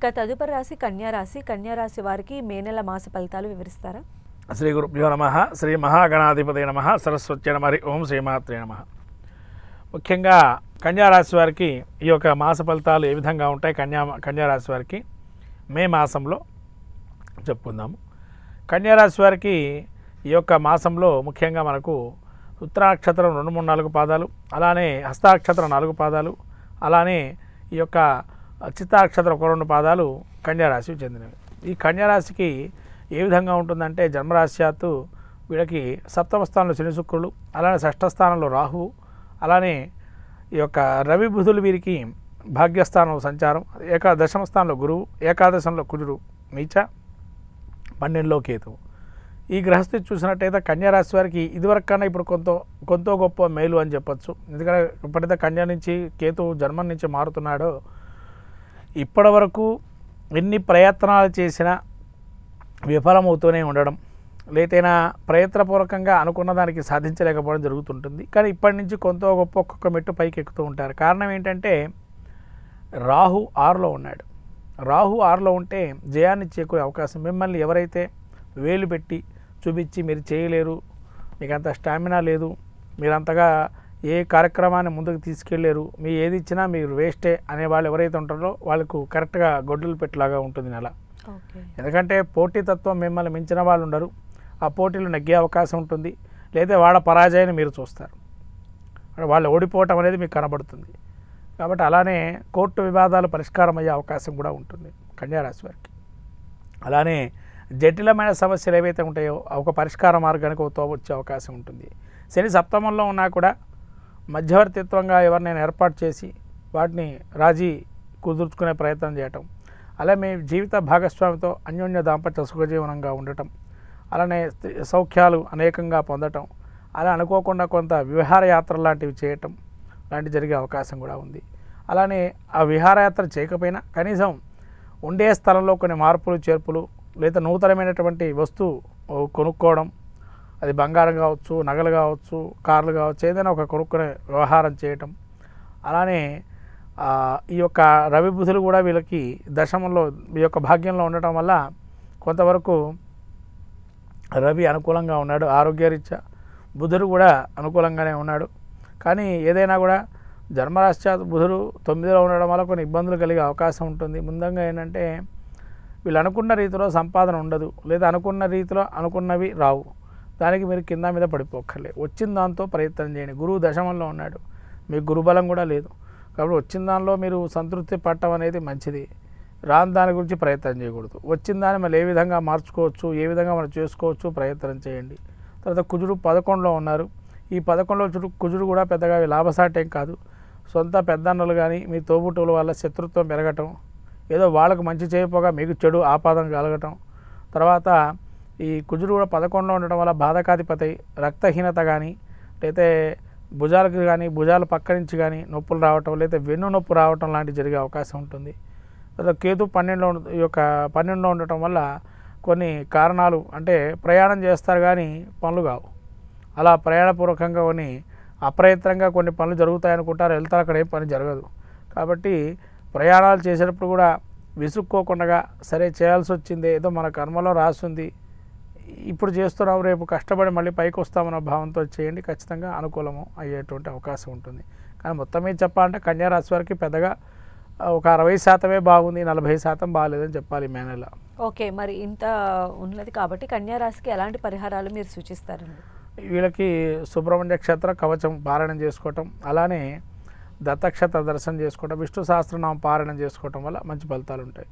ఇక తదుపరి రాశి కన్యా రాశి. కన్యా రాశి వారికి మే నెల మాస ఫలితాలు వివరిస్తారా? శ్రీ గురుభ్యో నమః. శ్రీ మహాగణాధిపతయ నమః. సరస్వత్యై నమః. ఓం శ్రీమాత్రే నమః. ముఖ్యంగా కన్యా రాశి వారికి ఈ యొక్క మాస ఫలితాలు ఏ విధంగా ఉంటాయి కన్యా రాశి వారికి మే మాసంలో చెప్పుకుందాము. కన్యా రాశి వారికి ఈ యొక్క మాసంలో ముఖ్యంగా మనకు ఉత్తరాక్షత్రం 2, 3, 4 పాదాలు, అలానే హస్తాక్షత్రం 4 పాదాలు, అలానే ఈ యొక్క చిత్తాక్షత్రం 1, 2 పాదాలు కన్యా రాశికి చెందినవి. ఈ కన్యా రాశికి ఏ విధంగా ఉంటుందంటే జన్మరాశ్యాత్తు వీళ్ళకి సప్తమ స్థానంలో శని శుక్రులు, అలానే షష్ఠ స్థానంలో రాహువు, అలానే ఈ యొక్క రవి బుధులు వీరికి భాగ్యస్థానం సంచారం, దశమ స్థానంలో గురువు, ఏకాదశంలో కుజుడు నీచ, 12లో కేతువు. ఈ గ్రహస్థితి చూసినట్టయితే కన్యా రాశి వారికి ఇదివరకు కన్నా ఇప్పుడు కొంత గొప్ప మేలు అని చెప్పచ్చు. ఎందుకంటే ఎప్పుడైతే కన్యా నుంచి కేతువు జన్మం నుంచి మారుతున్నాడో ఇప్పటి వరకు ఎన్ని ప్రయత్నాలు చేసినా విఫలమవుతూనే ఉండడం, లేతైనా ప్రయత్నపూర్వకంగా అనుకున్న దానికి సాధించలేకపోవడం జరుగుతుంటుంది. కానీ ఇప్పటి నుంచి కొంత గొప్ప ఒక్కొక్క మెట్టు పైకి ఎక్కుతూ ఉంటారు. కారణం ఏంటంటే రాహు 6లో ఉన్నాడు. రాహు 6లో ఉంటే జయాన్ని చేకూరే అవకాశం, మిమ్మల్ని ఎవరైతే వేలు పెట్టి చూపించి మీరు చేయలేరు, మీకు అంత స్టామినా లేదు, మీరంతగా ఏ కార్యక్రమాన్ని ముందుకు తీసుకెళ్ళలేరు, మీ ఏది ఇచ్చినా మీరు వేస్టే అనే వాళ్ళు ఎవరైతే ఉంటారో వాళ్ళకు కరెక్ట్గా గొడ్డలు పెట్టలాగా ఉంటుంది నెల. ఎందుకంటే పోటీతత్వం మిమ్మల్ని మించిన వాళ్ళు ఉండరు, ఆ పోటీలు నెగ్గే అవకాశం ఉంటుంది, లేదా వాళ్ళ పరాజయాన్ని మీరు చూస్తారు, వాళ్ళు ఓడిపోవటం అనేది మీకు కనబడుతుంది. కాబట్టి అలానే కోర్టు వివాదాలు పరిష్కారం అయ్యే అవకాశం కూడా ఉంటుంది కన్యా రాశి వారికి. అలానే జటిలమైన సమస్యలు ఏవైతే ఉంటాయో ఒక పరిష్కార మార్గానికి వచ్చే అవకాశం ఉంటుంది. శని సప్తమంలో ఉన్నా కూడా మధ్యవర్తిత్వంగా ఎవరినైనా ఏర్పాటు చేసి వాటిని రాజీ కుదుర్చుకునే ప్రయత్నం చేయటం, అలా మీ జీవిత భాగస్వామితో అన్యోన్య దాంపత్య సుఖజీవనంగా ఉండటం, అలానే సౌఖ్యాలు అనేకంగా పొందటం, అలా అనుకోకుండా కొంత విహారయాత్ర లాంటివి చేయటం లాంటివి జరిగే అవకాశం కూడా ఉంది. అలానే ఆ విహారయాత్ర చేయకపోయినా కనీసం ఉండే స్థలంలో కొన్ని మార్పులు చేర్పులు, లేదా నూతనమైనటువంటి వస్తువు కొనుక్కోవడం, అది బంగారం కావచ్చు, నగలు కావచ్చు, కార్లు కావచ్చు, ఏదైనా ఒక కొనుక్కునే వ్యవహారం చేయటం. అలానే ఈ యొక్క రవి బుధులు కూడా వీళ్ళకి దశమంలో ఈ యొక్క భాగ్యంలో ఉండటం వల్ల కొంతవరకు రవి అనుకూలంగా ఉన్నాడు, ఆరోగ్యరీత్యా బుధుడు కూడా అనుకూలంగానే ఉన్నాడు. కానీ ఏదైనా కూడా జన్మరాశ్యా బుధుడు 9లో ఉండడం వల్ల కొన్ని ఇబ్బందులు కలిగే అవకాశం ఉంటుంది. ముందంగా ఏంటంటే వీళ్ళు అనుకున్న రీతిలో సంపాదన ఉండదు, లేదా అనుకున్న రీతిలో అనుకున్నవి రావు. దానికి మీరు కింద మీద పడిపోక్కర్లే, వచ్చిన దాంతో ప్రయత్నం చేయండి. గురువు దశమంలో ఉన్నాడు, మీకు గురుబలం కూడా లేదు. కాబట్టి వచ్చిన దానిలో మీరు సంతృప్తి పడటం అనేది మంచిది. రాని దాని గురించి ప్రయత్నం చేయకూడదు. వచ్చిన దాన్ని మళ్ళీ ఏ విధంగా మార్చుకోవచ్చు, ఏ విధంగా మనం చేసుకోవచ్చు ప్రయత్నం చేయండి. తర్వాత కుజుడు 11లో ఉన్నారు. ఈ 11లో కుజుడు కూడా పెద్దగా లాభసాటేం కాదు. సొంత పెద్దన్నలు కానీ మీ తోబుట్టువుల వల్ల శత్రుత్వం పెరగటం, ఏదో వాళ్ళకు మంచి చేయపోగా మీకు చెడు ఆపాదన కలగటం. తర్వాత ఈ కుజుడు కూడా 11లో ఉండటం వల్ల బాధకాధిపతి రక్తహీనత కానీ, లేతే భుజాలకు కానీ భుజాల పక్క నుంచి కానీ నొప్పులు రావటం, లేదా వెన్ను నొప్పి రావటం లాంటివి జరిగే అవకాశం ఉంటుంది. తర్వాత కేతు 12లో ఉండటం వల్ల కొన్ని కారణాలు, అంటే ప్రయాణం చేస్తారు కానీ పనులు కావు. అలా ప్రయాణపూర్వకంగా కొన్ని అప్రయత్నంగా కొన్ని పనులు జరుగుతాయనుకుంటారు, వెళ్తారు, అక్కడ ఏం పని జరగదు. కాబట్టి ప్రయాణాలు చేసేటప్పుడు కూడా విసుక్కోకుండా సరే చేయాల్సి వచ్చింది, ఏదో మన కర్మలో రాస్తుంది, ఇప్పుడు చేస్తున్నాం, రేపు కష్టపడి మళ్ళీ పైకి వస్తామన్న భావంతో చేయండి. ఖచ్చితంగా అనుకూలము అయ్యేటువంటి అవకాశం ఉంటుంది. కానీ మొత్తం మీద చెప్పాలంటే కన్యా రాశి వారికి పెద్దగా ఒక 60% బాగుంది, 40% బాగాలేదని చెప్పాలి మే నెల. ఓకే, మరి ఇంత ఉన్నది కాబట్టి కన్యా రాశికి ఎలాంటి పరిహారాలు మీరు సూచిస్తారండి? వీళ్ళకి సుబ్రహ్మణ్య క్షేత్ర కవచం పారాయణం చేసుకోవటం, అలానే దత్తక్షేత్ర దర్శనం చేసుకోవటం, విష్ణు సహస్రనామం పారాయణం చేసుకోవటం వల్ల మంచి ఫలితాలు ఉంటాయి.